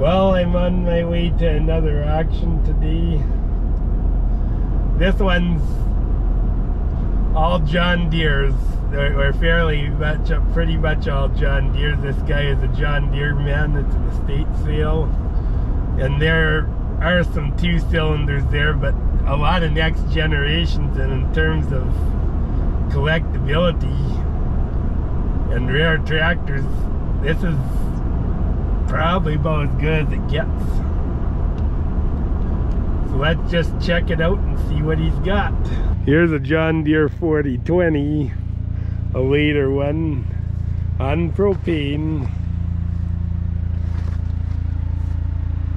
Well, I'm on my way to another auction today. This one's all John Deere's, or fairly much, pretty much all John Deere's. This guy is a John Deere man. It's an estate sale, and there are some 2 cylinders there, but a lot of next generations. And in terms of collectability and rare tractors, this is probably about as good as it gets. So let's just check it out and see what he's got. Here's a John Deere 4020, a later one on propane.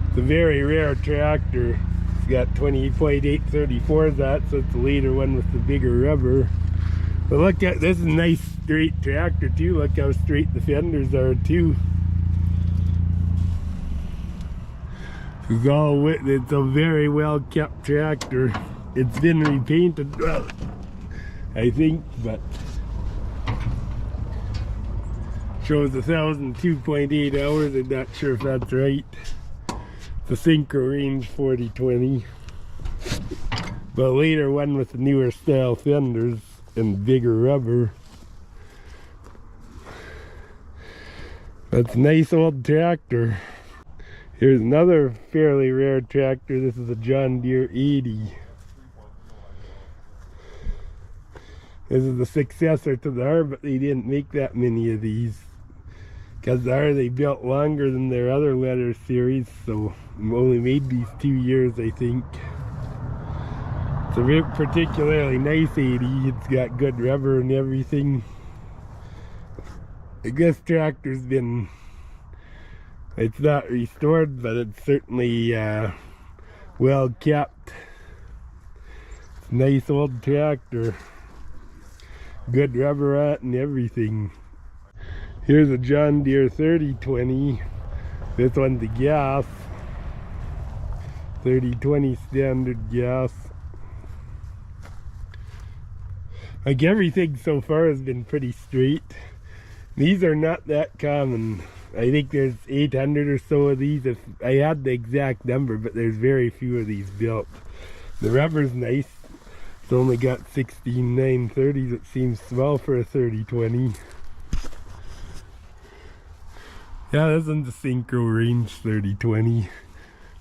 It's a very rare tractor. It's got 28.834s that, so it's a later one with the bigger rubber. But look at this, is a nice straight tractor too. Look how straight the fenders are too. It's a very well kept tractor. It's been repainted, well, I think, but shows 1,002.8 hours. I'm not sure if that's right. It's a Synchro Range 4020, but later one with the newer style fenders and bigger rubber. That's a nice old tractor. Here's another fairly rare tractor. This is a John Deere 80. This is the successor to the R, but they didn't make that many of these. Because the R they built longer than their other letter series, so only made these 2 years, I think. It's a particularly nice 80. It's got good rubber and everything. I guess tractor's been, it's not restored, but it's certainly well kept. It's a nice old tractor. Good rubber on it and everything. Here's a John Deere 3020. This one's a gas. 3020 standard gas. Like everything so far has been pretty straight. These are not that common. I think there's 800 or so of these. If I had the exact number, but there's very few of these built. The rubber's nice. It's only got 16,930s. It seems small for a 3020. Yeah, this one's a Synchro Range 3020.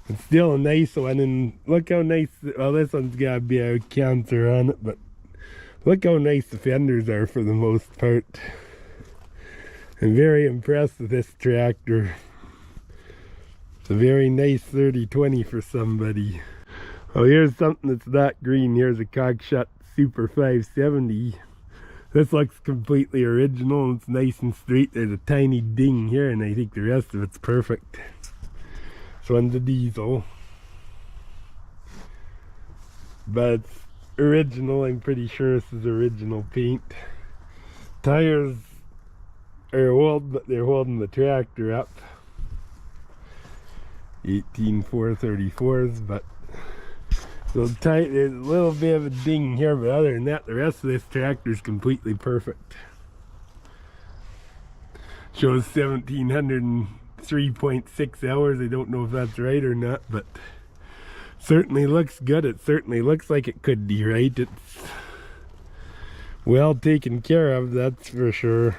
It's still a nice one, and look how nice, well, this one's got a bit of cancer on it, but look how nice the fenders are for the most part. I'm very impressed with this tractor. It's a very nice 3020 for somebody. Oh, here's something that's not green. Here's a Cockshutt Super 570. This looks completely original. It's nice and straight. There's a tiny ding here, and I think the rest of it's perfect. This one's a diesel. But it's original. I'm pretty sure this is original paint. Tires are old, but they're holding the tractor up. 18,434s, but so tight. There's a little bit of a ding here, but other than that, the rest of this tractor is completely perfect. Shows 1,703.6 hours. I don't know if that's right or not, but certainly looks good. It certainly looks like it could be right. It's well taken care of, that's for sure.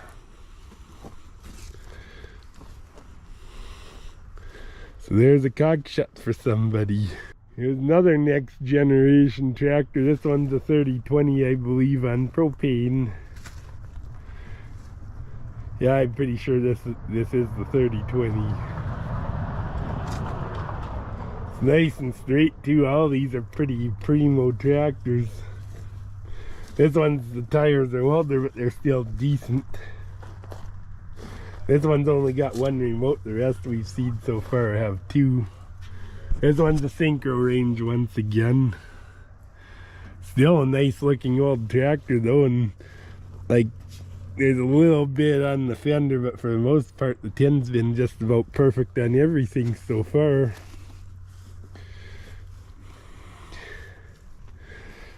So there's a Cockshutt for somebody. Here's another next generation tractor. This one's a 3020, I believe, on propane. Yeah, I'm pretty sure this is the 3020. It's nice and straight too. All these are pretty primo tractors. This one's, the tires are older, but they're still decent. This one's only got 1 remote. The rest we've seen so far have 2. This one's a Synchro Range once again. Still a nice looking old tractor though, and like there's a little bit on the fender, but for the most part the tin's been just about perfect on everything so far.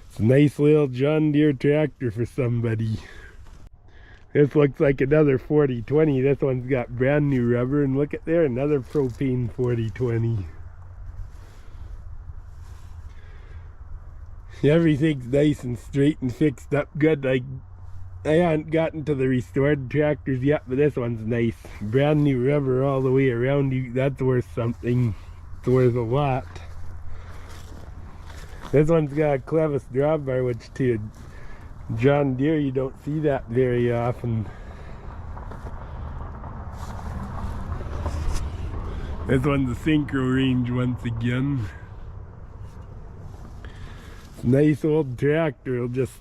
It's a nice little John Deere tractor for somebody. This looks like another 4020. This one's got brand new rubber, and look at there, another propane 4020. Everything's nice and straight and fixed up good. I haven't gotten to the restored tractors yet, but this one's nice. Brand new rubber all the way around. That's worth something. It's worth a lot. This one's got a clevis drawbar, which to John Deere you don't see that very often. This one's a synchro range once again. It's a nice old tractor. It'll just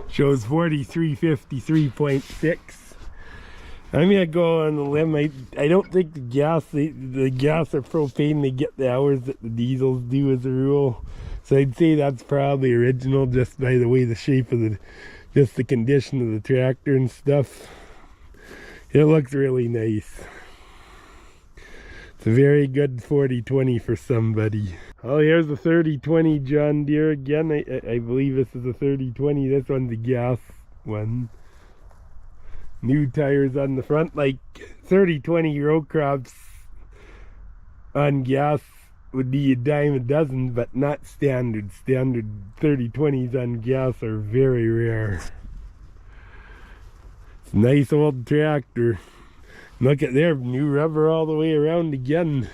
shows 4353.6. I'm gonna go on the limb. I don't think the gas or propane, they get the hours that the diesels do as a rule. So I'd say that's probably original, just by the way the shape of just the condition of the tractor and stuff. It looks really nice. It's a very good 4020 for somebody. Oh, here's a 3020 John Deere again. I believe this is a 3020. This one's a gas one. New tires on the front, like 3020 row crops on gas would be a dime a dozen, but not standard. Standard 3020s on gas are very rare. It's a nice old tractor. Look at there, new rubber all the way around again.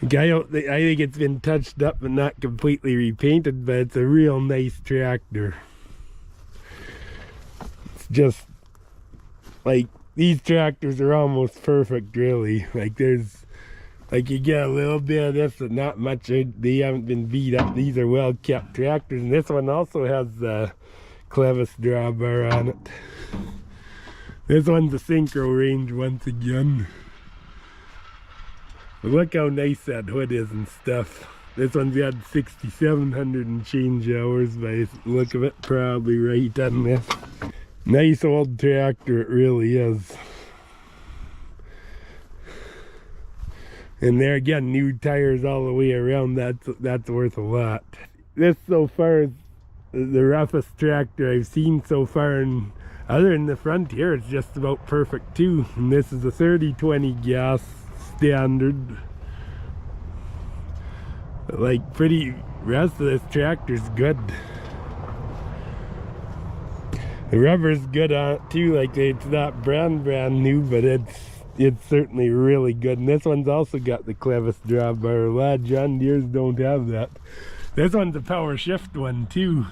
I think it's been touched up and not completely repainted, but it's a real nice tractor. It's just like these tractors are almost perfect, really. Like there's like you get a little bit of this, but not much. They haven't been beat up. These are well kept tractors, and this one also has the clevis drawbar on it. This one's a synchro range once again. But look how nice that hood is and stuff. This one's got 6,700 and change hours by the look of it, probably right on this. Nice old tractor, it really is. And there again, new tires all the way around. That's worth a lot. This so far is the roughest tractor I've seen so far, and other than the front here, it's just about perfect too. And this is a 3020 gas standard. But like rest of this tractor's good. The rubber's good on it too. Like it's not brand new, but it's certainly really good. And this one's also got the clevis drawbar. A lot of John Deere's don't have that. This one's a power shift one too.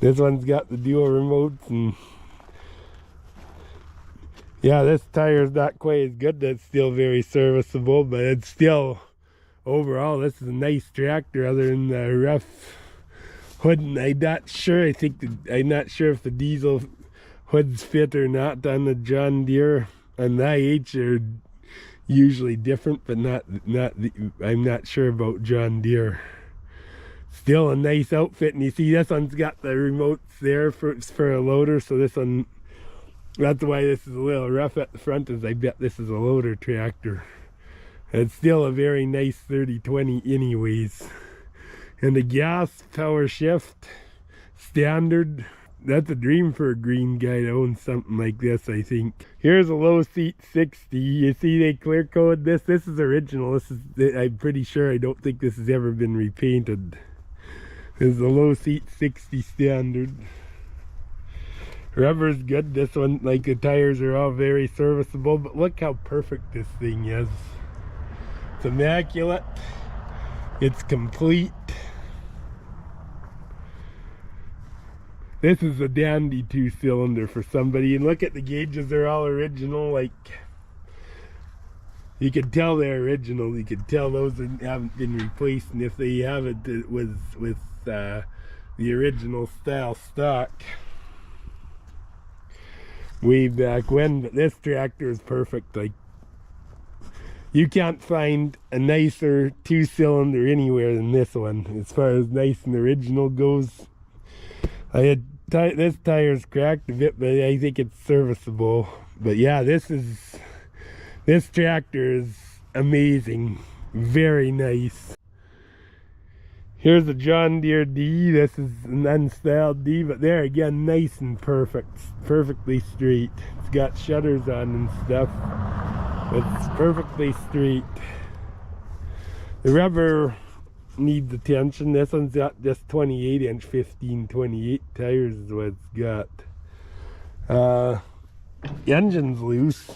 This one's got the dual remotes, and yeah, this tire's not quite as good. That's still very serviceable, but it's still, overall, this is a nice tractor other than the rough hood. And I'm not sure, I'm not sure if the diesel hoods fit or not on the John Deere. And the IH are usually different, but I'm not sure about John Deere. Still a nice outfit, and you see this one's got the remotes there for a loader, so this one, that's why this is a little rough at the front, is I bet this is a loader tractor. It's still a very nice 3020 anyways. And the gas power shift standard, that's a dream for a green guy to own something like this, I think. Here's a low seat 60. You see they clear coated this. This is original. I'm pretty sure, I don't think this has ever been repainted. This is a low seat 60 standard. Rubber's good. This one, like the tires are all very serviceable, but look how perfect this thing is. It's immaculate. It's complete. This is a dandy 2-cylinder for somebody, and look at the gauges, they're all original. Like, you could tell they're original. You could tell those haven't been replaced, and if they haven't, it was with the original style stock way back when. But this tractor is perfect. Like, you can't find a nicer 2-cylinder anywhere than this one as far as nice and original goes. I had this tire's cracked a bit, but I think it's serviceable. But yeah, this tractor is amazing, very nice. Here's a John Deere D. This is an unstyled D, but there again, nice and perfect, perfectly straight. It's got shutters on and stuff. It's perfectly straight. The rubber needs attention. This one's got just 28-inch 15/28 tires is what it's got. The engine's loose.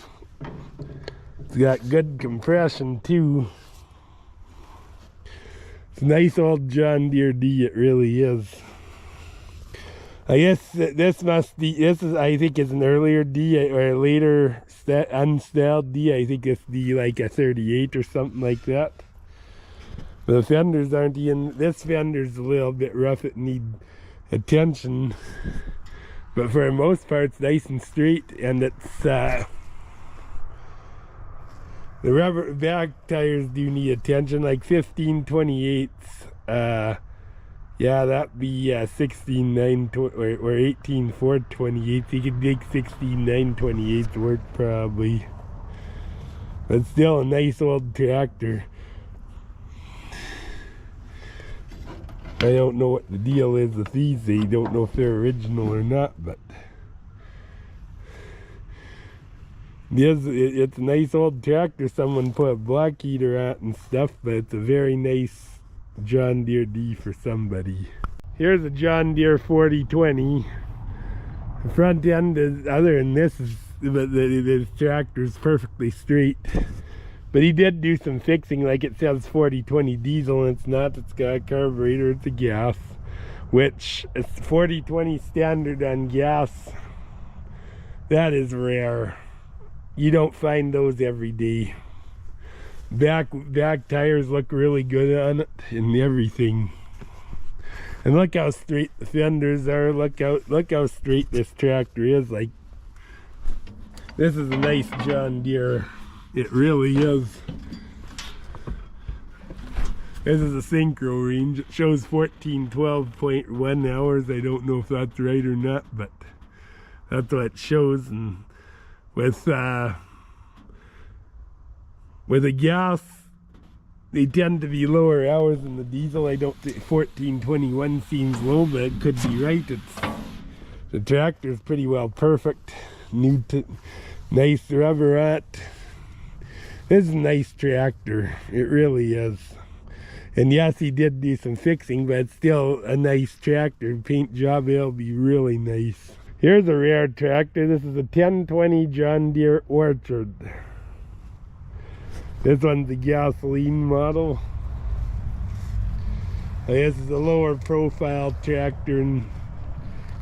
It's got good compression too. It's a nice old John Deere D, it really is. I guess this must be, this is, I think is an earlier D or a later unstyled D. I think it's D like a 38 or something like that. But the fenders aren't even, this fender's a little bit rough, it needs attention. But for the most part it's nice and straight, and it's, the rubber back tires do need attention, like 15/28. Yeah, that'd be 16/9 or 18/4/28. You could make 16/9/28 work probably. But still a nice old tractor. I don't know what the deal is with these. I don't know if they're original or not, but it's a nice old tractor. Someone put a block heater on it and stuff, but it's a very nice John Deere D for somebody. Here's a John Deere 4020. The front end is, other than this, is the tractor's perfectly straight. But he did do some fixing, like it says 4020 diesel, and it's not. It's got a carburetor, it's a gas, which is 4020 standard on gas. That is rare. You don't find those every day. Back tires look really good on it and everything. And look how straight the fenders are. Look how straight this tractor is. Like, this is a nice John Deere. It really is. This is a synchro range. It shows 1412.1 hours. I don't know if that's right or not, but that's what it shows. And with a gas, they tend to be lower hours than the diesel. I don't think 1421 seems low, but it could be right. The tractor's pretty well perfect. Nice rubber on it. This is a nice tractor. It really is. And yes, he did do some fixing, but it's still a nice tractor. Paint job, it'll be really nice. Here's a rare tractor. This is a 1020 John Deere Orchard. This one's a gasoline model. This is a lower profile tractor, and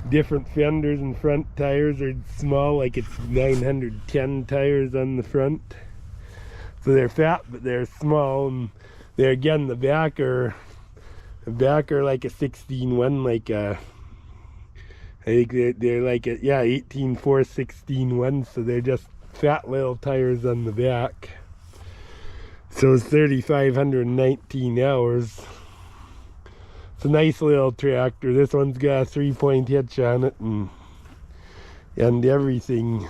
different fenders and front tires are small, like it's 910 tires on the front. So they're fat, but they're small, and they're, again, the back are like a 16/1, like a, I think they're like a, yeah, 18/4 16/1, so they're just fat little tires on the back. So it's 3,519 hours. It's a nice little tractor. This one's got a 3-point hitch on it and everything.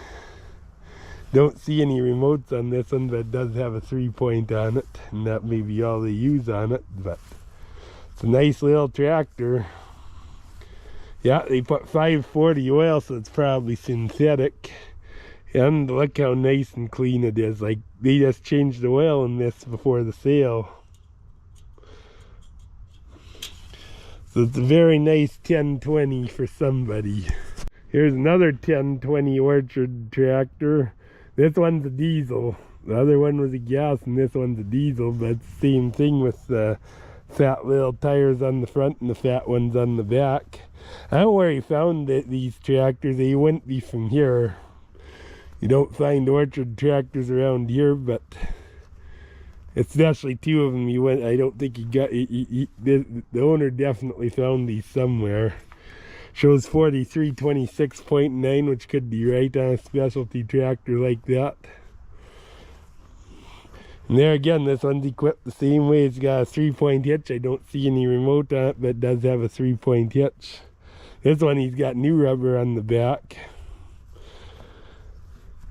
Don't see any remotes on this one, but it does have a 3-point on it, and that may be all they use on it, but it's a nice little tractor. Yeah, they put 540 oil, so it's probably synthetic. And look how nice and clean it is. Like, they just changed the oil in this before the sale. So it's a very nice 1020 for somebody. Here's another 1020 Orchard tractor. This one's a diesel. The other one was a gas, and this one's a diesel, but it's the same thing with the fat little tires on the front and the fat ones on the back. I don't know where he found these tractors. They wouldn't be from here. You don't find Orchard tractors around here, but especially two of them. I don't think he got. The owner definitely found these somewhere. Shows 4326.9, which could be right on a specialty tractor like that. And there again, this one's equipped the same way. It's got a 3-point hitch. I don't see any remote on it, but it does have a 3-point hitch. This one, he's got new rubber on the back.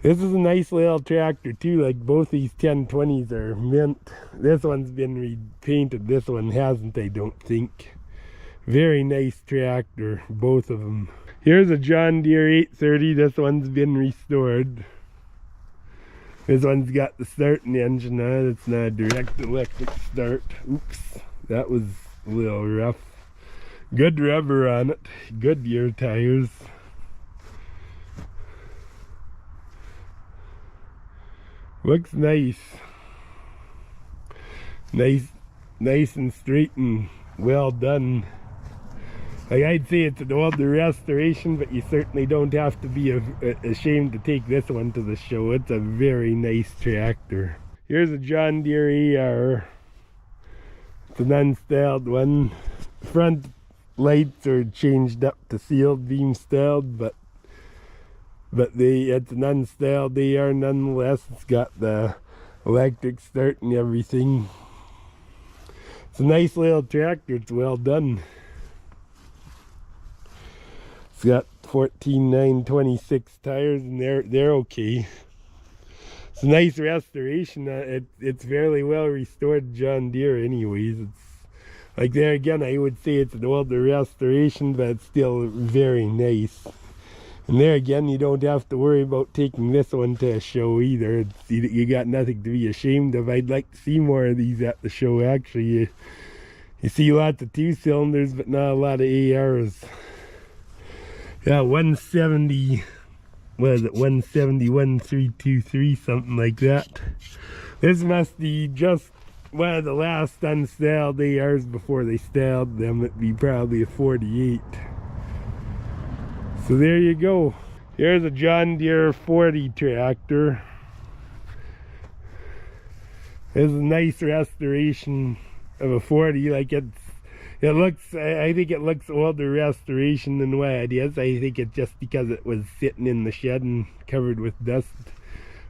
This is a nice little tractor too, like both these 1020s are mint. This one's been repainted, this one hasn't, I don't think. Very nice tractor, both of them. Here's a John Deere 830, this one's been restored. This one's got the starting engine on it, it's not a direct electric start. Oops, that was a little rough. Good rubber on it, good Deere tires. Looks nice. Nice and straight and well done. Like, I'd say it's an older restoration, but you certainly don't have to be ashamed to take this one to the show. It's a very nice tractor. Here's a John Deere AR. It's an unstyled one. Front lights are changed up to sealed beam styled, but it's an unstyled AR nonetheless. It's got the electric start and everything. It's a nice little tractor, it's well done. It's got 14.926 tires and they're okay. It's a nice restoration. It's fairly well restored John Deere anyways. It's like, there again, I would say it's an older restoration, but it's still very nice. And there again, you don't have to worry about taking this one to a show either. You got nothing to be ashamed of. I'd like to see more of these at the show, actually. You see lots of 2-cylinders, but not a lot of ARs. Yeah, 170, what is it, 171,323, something like that. This must be just one of the last unstyled ARs before they styled them. It'd be probably a 48. So there you go. Here's a John Deere 40 tractor. It's a nice restoration of a 40. Like, it looks, I think it looks older restoration than what it is. I think it's just because it was sitting in the shed and covered with dust.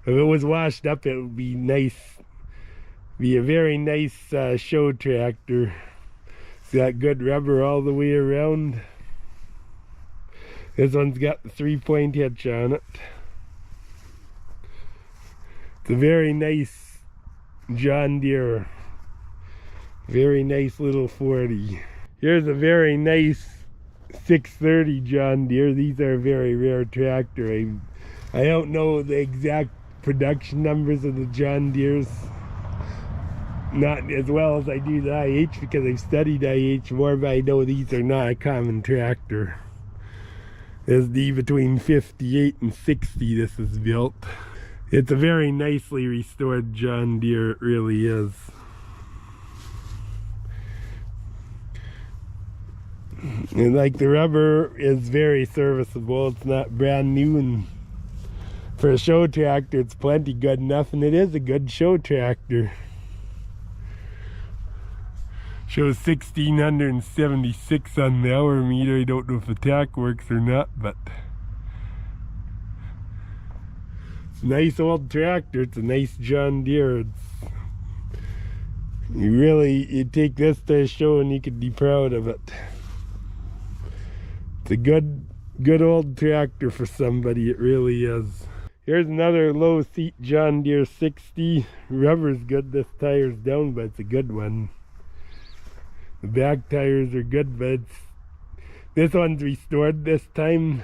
If it was washed up, it would be nice. Be a very nice show tractor. It's got good rubber all the way around. This one's got the 3-point hitch on it. It's a very nice John Deere. Very nice little 40. Here's a very nice 630 John Deere. These are a very rare tractor. I don't know the exact production numbers of the John Deeres. Not as well as I do the IH, because I've studied IH more, but I know these are not a common tractor. This D between 58 and 60 this is built. It's a very nicely restored John Deere, it really is. And like, the rubber is very serviceable. It's not brand new, and for a show tractor it's plenty good enough, and it is a good show tractor. Shows 1676 on the hour meter. I don't know if the tack works or not, but it's a nice old tractor. It's a nice John Deere. You take this to a show and you could be proud of it. It's a good old tractor for somebody, it really is. Here's another low seat John Deere 60. Rubber's good, this tire's down, but it's a good one. The back tires are good, but this one's restored this time.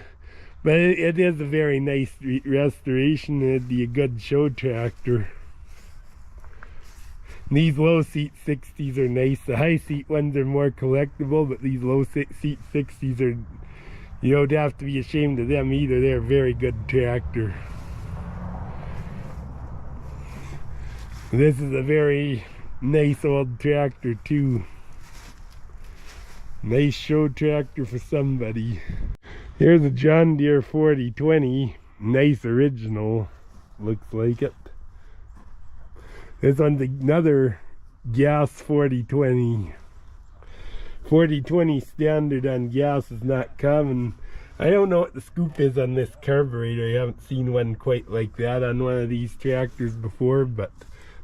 But it is a very nice restoration. It'd be a good show tractor. And these low seat 60s are nice. The high seat ones are more collectible, but these low seat 60s are, you don't have to be ashamed of them either. They're a very good tractor. This is a very nice old tractor too. Nice show tractor for somebody. Here's a John Deere 4020. Nice original, looks like it. This one's another gas 4020. 4020 standard on gas is not common. I don't know what the scoop is on this carburetor. I haven't seen one quite like that on one of these tractors before, but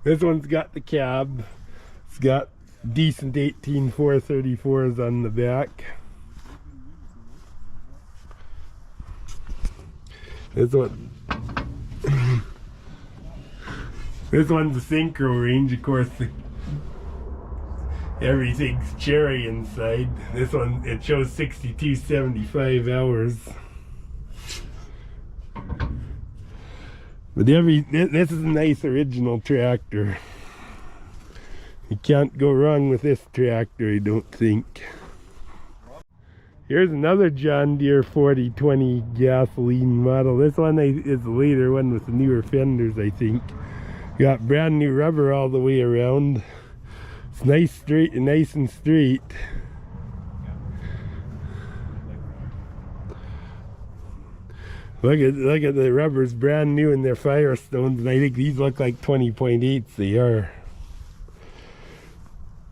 this one's got the cab. It's got decent 18 434s on the back. This one This one's a synchro range, of course. Everything's cherry inside. This one, it shows 62.75 hours. But this is a nice original tractor. You can't go wrong with this tractor, I don't think. Here's another John Deere 4020 gasoline model. This one is the later one with the newer fenders, I think. Got brand new rubber all the way around. It's nice and straight. Look at the rubbers, brand new, and they're Firestones, and I think these look like 20.8s. They are.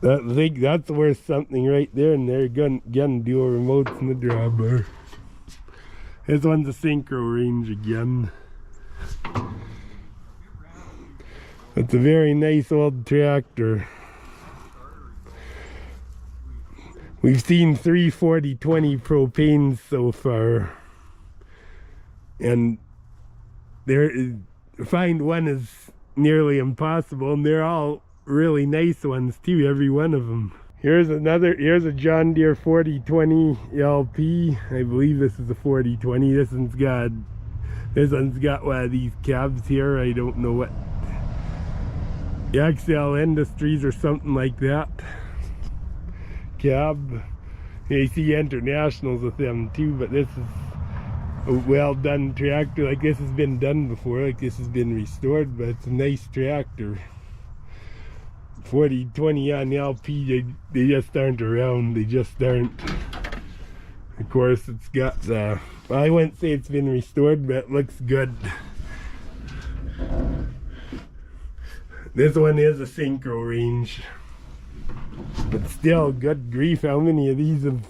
I think that's worth something right there, and they're gonna dual remotes in the drawbar. This one's a synchro range again. It's a very nice old tractor. We've seen 3 40/20 propanes so far, and find one is nearly impossible, and they're all really nice ones too, every one of them. Here's a John Deere 4020 LP. I believe this is a 4020. This one's got one of these cabs here. I don't know what, XL Industries or something like that cab. You see Internationals with them too, but this is a well done tractor. Like, this has been done before, like this has been restored, but it's a nice tractor. 4020 on LP, they just aren't around. They just aren't. Of course, it's got the, I wouldn't say it's been restored, but it looks good. This one is a synchro range, but still, good grief, how many of these have,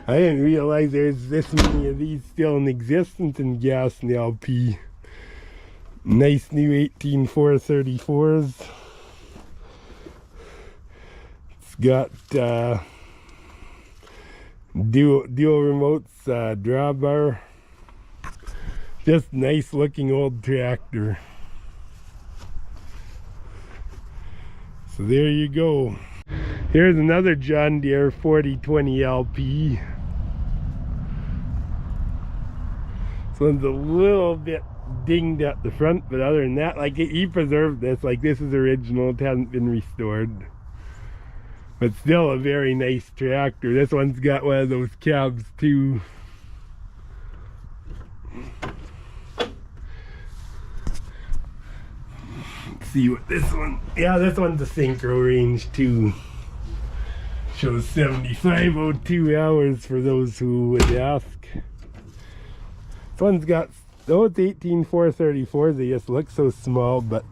I didn't realize there's this many of these still in existence in gas and LP. Nice new 18434s. It's got dual remotes, drawbar. Just nice looking old tractor. So there you go. Here's another John Deere 4020 LP. This one's a little bit dinged at the front, but other than that, like, he preserved this. Like, this is original, it hasn't been restored. But still a very nice tractor. This one's got one of those cabs too. Let's see what this one, yeah, this one's a synchro range too. Shows 7502 hours for those who would ask. This one's got, though it's 18434s, they just look so small, but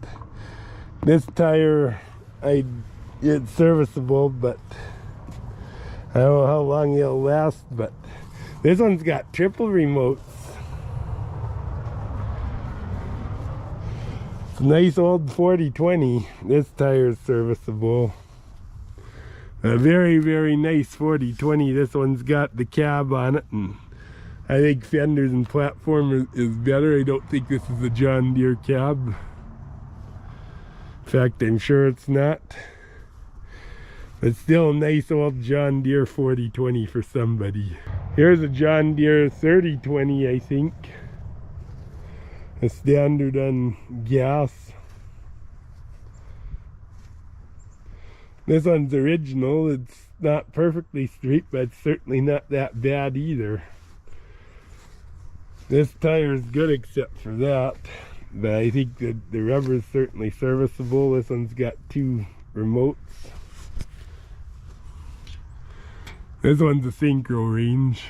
this tire, it's serviceable, but I don't know how long it'll last. But this one's got triple remotes. It's a nice old 4020. This tire is serviceable. A very, very nice 4020. This one's got the cab on it, and I think fenders and platform is better. I don't think this is a John Deere cab. In fact, I'm sure it's not. But still a nice old John Deere 4020 for somebody. Here's a John Deere 3020, I think. A standard on gas. This one's original. It's not perfectly straight, but it's certainly not that bad either. This tire is good except for that. But I think that the rubber is certainly serviceable. This one's got 2 remotes. This one's a synchro range.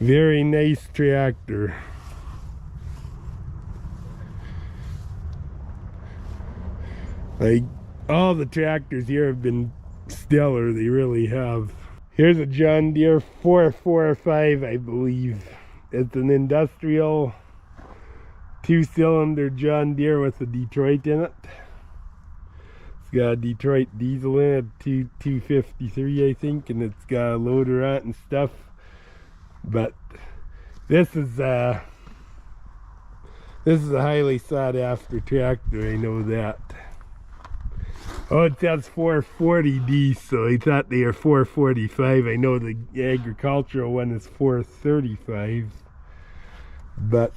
Very nice tractor. Like, all the tractors here have been stellar, they really have. Here's a John Deere 445, I believe. It's an industrial 2-cylinder John Deere with a Detroit in it. It's got a Detroit diesel in it, 253 I think, and it's got a loader on it and stuff. But This is a highly sought after tractor, I know that. Oh, it says 440D, so I thought they were 445. I know the agricultural one is 435, but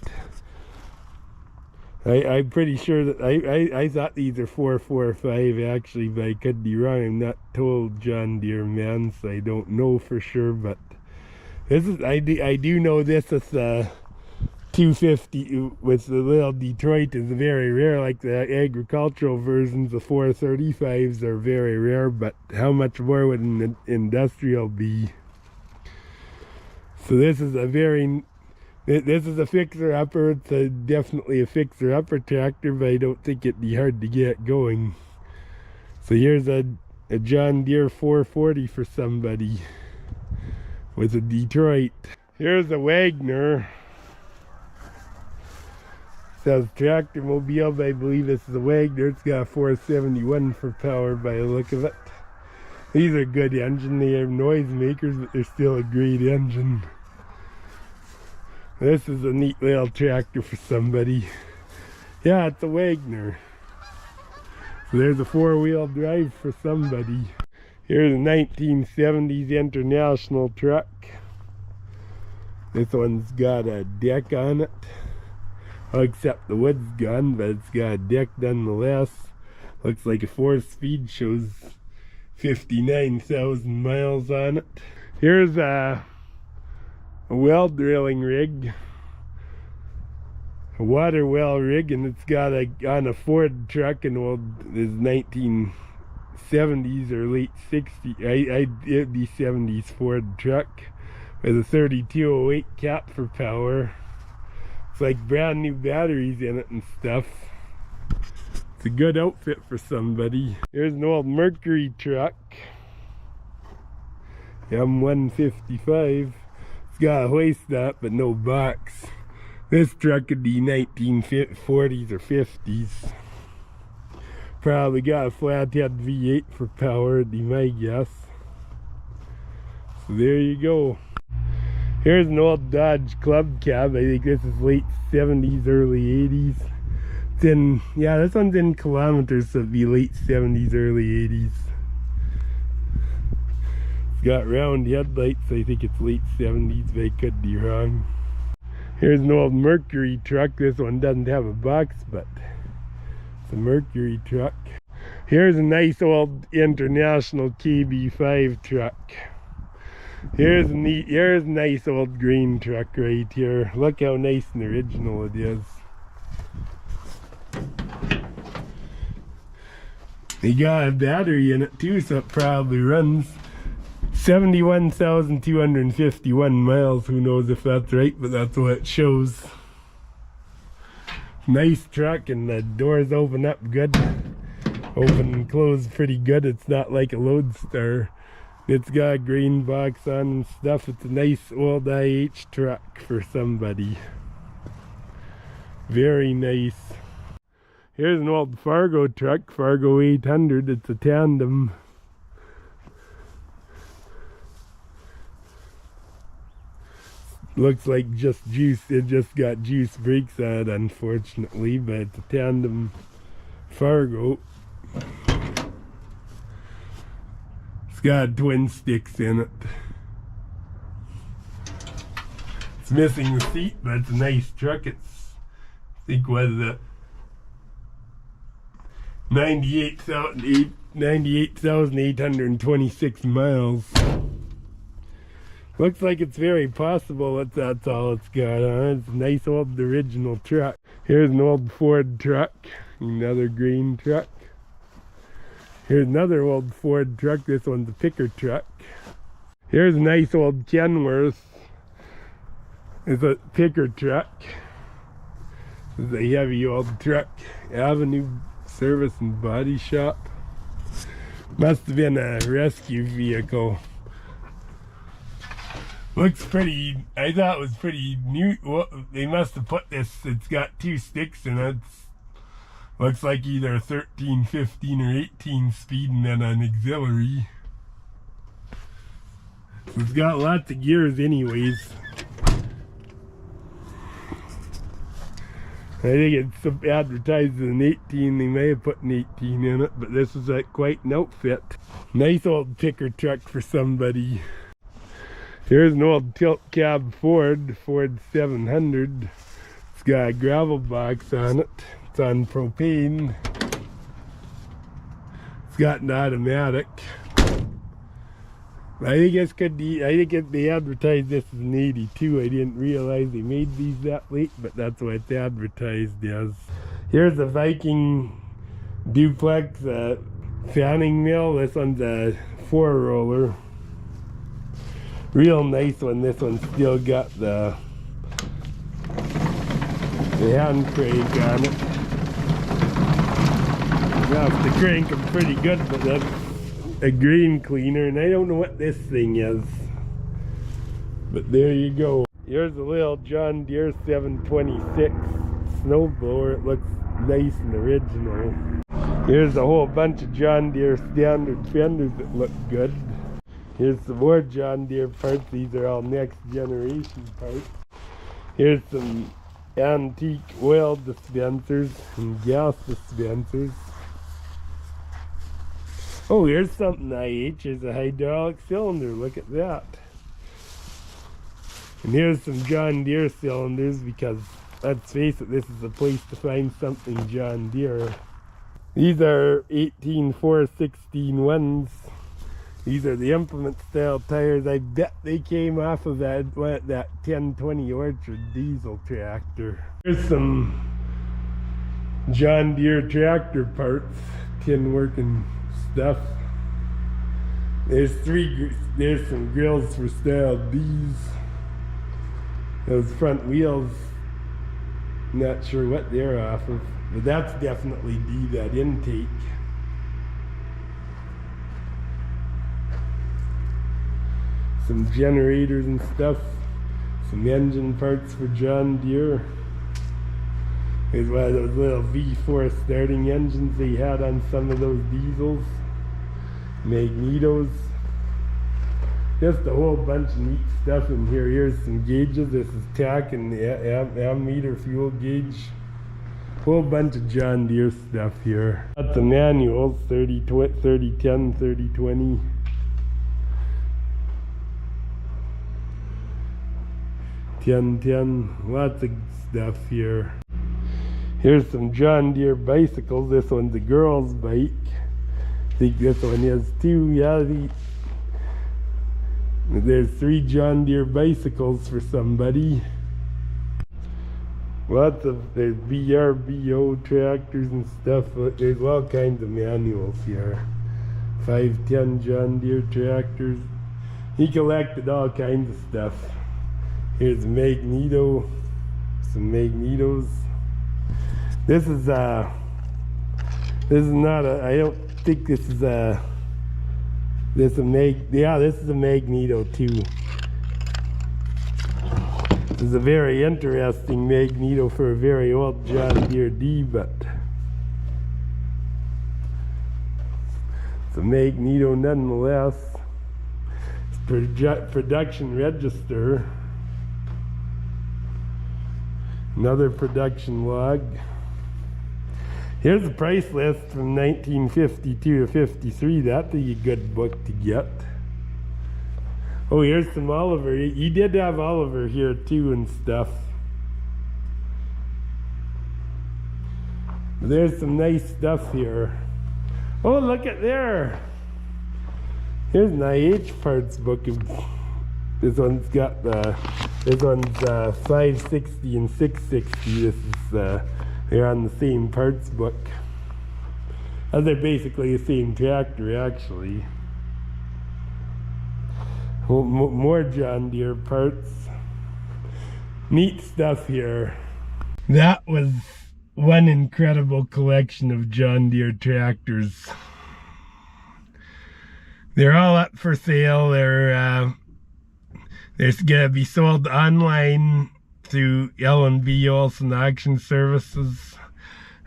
I'm pretty sure that I thought these are 445 actually, but I could be wrong. I'm not told John Deere man, so I don't know for sure. But this is I do know this is 250 with the little Detroit is very rare. Like the agricultural versions, the 435s are very rare. But how much more would an industrial be? So this is a fixer-upper. It's definitely a fixer-upper tractor, but I don't think it'd be hard to get going. So here's a John Deere 440 for somebody with a Detroit. Here's a Wagner. Says tractor mobile, but I believe this is a Wagner. It's got a 471 for power by the look of it. These are good engine. They are noisemakers, but they're still a great engine. This is a neat little tractor for somebody. Yeah, it's a Wagner. So there's a four-wheel drive for somebody. Here's a 1970s International truck. This one's got a deck on it. Well, except the wood's gone, but it's got a deck nonetheless. Looks like a 4-speed, shows 59,000 miles on it. Here's a well drilling rig, a water well rig, and it's got on a Ford truck, and well, this 1970s or late 60s, it'd be 70s Ford truck with a 3208 cap for power. It's like brand new batteries in it and stuff. It's a good outfit for somebody. Here's an old Mercury truck, M155. Got a hoist on it, but no box. This truck could be 1940s or 50s. Probably got a flathead V8 for power, would be my guess. So there you go. Here's an old Dodge Club Cab. I think this is late 70s, early 80s. It's in, yeah, this one's in kilometers, so it'd be late 70s, early 80s. Got round headlights. I think it's late 70s, but I could be wrong. Here's an old Mercury truck. This one doesn't have a box, but it's a Mercury truck. Here's a nice old International KB5 truck. Here's a nice old green truck right here. Look how nice and original it is. They got a battery in it too, so it probably runs 71,251 miles. Who knows if that's right, but that's what it shows. Nice truck, and the doors open up good. Open and close pretty good. It's not like a Loadstar. It's got a green box on and stuff. It's a nice old IH truck for somebody. Very nice. Here's an old Fargo truck, Fargo 800. It's a tandem. Looks like just juice. It just got juice brakes on it, unfortunately, but it's a tandem Fargo. It's got twin sticks in it. It's missing the seat, but it's a nice truck. It's, I think, was a 98,826 miles. Looks like it's very possible that that's all it's got on it. It's a nice old original truck. Here's an old Ford truck, another green truck. Here's another old Ford truck. This one's a picker truck. Here's a nice old Kenworth. It's a picker truck. This is a heavy old truck. Avenue Service and Body Shop. Must have been a rescue vehicle. Looks pretty, I thought it was pretty new. Well, they must have put this, it's got two sticks in it. Looks like either 13, 15, or 18 speed and then an auxiliary. So it's got lots of gears anyways. I think it's advertised as an 18. They may have put an 18 in it, but this is quite an outfit. Nice old picker truck for somebody. Here's an old tilt cab Ford 700. It's got a gravel box on it. It's on propane. It's got an automatic. I think it's could be, I think they advertised this as an 82. I didn't realize they made these that late, but that's what it's advertised as. Here's a Viking duplex fanning mill. This one's a 4-roller. Real nice one. This one's still got the hand crank on it. You have to crank them pretty good, but that's a grain cleaner, and I don't know what this thing is. But there you go. Here's a little John Deere 726 snowblower. It looks nice and original. Here's a whole bunch of John Deere standard fenders that look good. Here's some more John Deere parts. These are all next generation parts. Here's some antique oil dispensers and gas dispensers. Oh, here's something IH. There's a hydraulic cylinder. Look at that. And here's some John Deere cylinders, because let's face it, this is the place to find something John Deere. These are 18/4/16 These are the implement style tires. I bet they came off of that 1020 Orchard diesel tractor. Here's some John Deere tractor parts, tin working stuff. There's some grills for style D's. Those front wheels, not sure what they're off of, but that's definitely D, that intake. Some generators and stuff, some engine parts for John Deere. Here's one of those little V4 starting engines they had on some of those diesels. Magnetos. Just a whole bunch of neat stuff in here. Here's some gauges. This is tack and ammeter fuel gauge. Whole bunch of John Deere stuff here. Got the manuals, 3010, 3020. Lots of stuff here. Here's some John Deere bicycles. This one's a girl's bike. I think this one is too. Yeah, there's 3 John Deere bicycles for somebody. Lots of, there's BRBO tractors and stuff. There's all kinds of manuals here. 510 John Deere tractors. He collected all kinds of stuff. Here's a magneto, some magnetos. This is not a, I don't think this is a, this is a magneto too. This is a very interesting magneto for a very old John Deere D, but it's a magneto nonetheless. It's production register. Another production log. Here's a price list from 1952 to 53. That'd be a good book to get. Oh, here's some Oliver. He did have Oliver here too and stuff. There's some nice stuff here. Oh, look at there. Here's an IH parts book. This one's got this one's 560 and 660. This is they're on the same parts book. They're basically the same tractor actually. More John Deere parts. Neat stuff here. That was one incredible collection of John Deere tractors. They're all up for sale. They're gonna be sold online through L&B Olson Auction Services.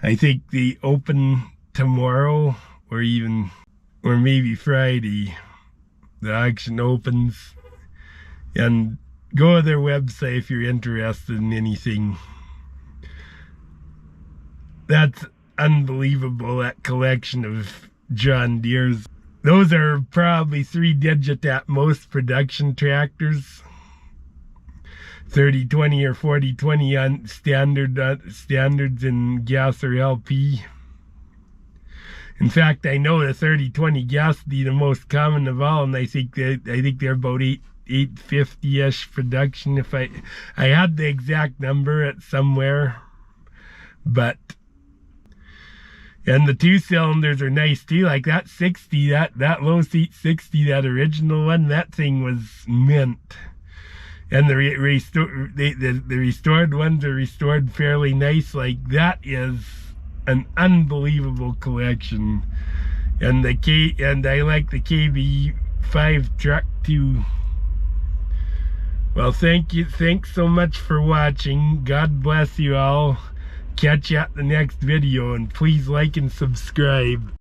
I think they open tomorrow or maybe Friday. The auction opens, and go to their website if you're interested in anything. That's unbelievable, that collection of John Deere's. Those are probably 3-digit at most production tractors. 30-20 or 40-20 on standards in gas or LP. In fact, I know the 30-20 gas would be the most common of all, and I think they're about 850-ish production. If I had the exact number at somewhere, but and the 2 cylinders are nice too. Like that 60, that low seat 60, that original one, that thing was mint. And the restored ones are restored fairly nice. Like that is an unbelievable collection. And I like the KB5 truck too. Well, thanks so much for watching. God bless you all. Catch you at the next video, and please like and subscribe.